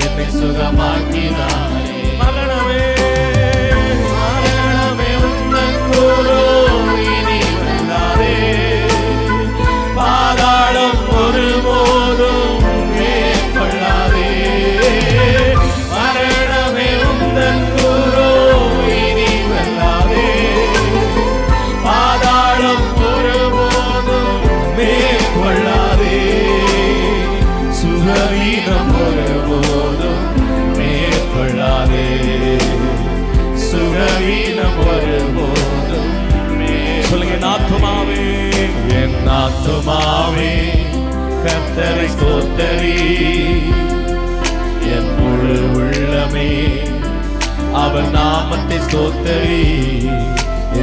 என்னை சுகமாக்கினாரே. மரணமே மரணமே உந்தன் கூரோ இனி வெல்லாதே. பாதாளம் ஒருபோதும் மேற்கொள்ளாதே. மரணமே உந்தன் கூரோ இனி வெல்லாதே. பாதாளம் ஒருபோதும் மேற்கொள்ளாதே. சுகவீனம் ஒருபோதும் மேற்கொள்ளாதே. சுகவீனம் ஒருபோதும் சொல்லுங்க. என் ஆத்துமாவே என் ஆத்துமாவே கர்த்தரை ஸ்தோத்தரி. என் முழு உள்ளமே அவர் நாமத்தை ஸ்தோத்தரி.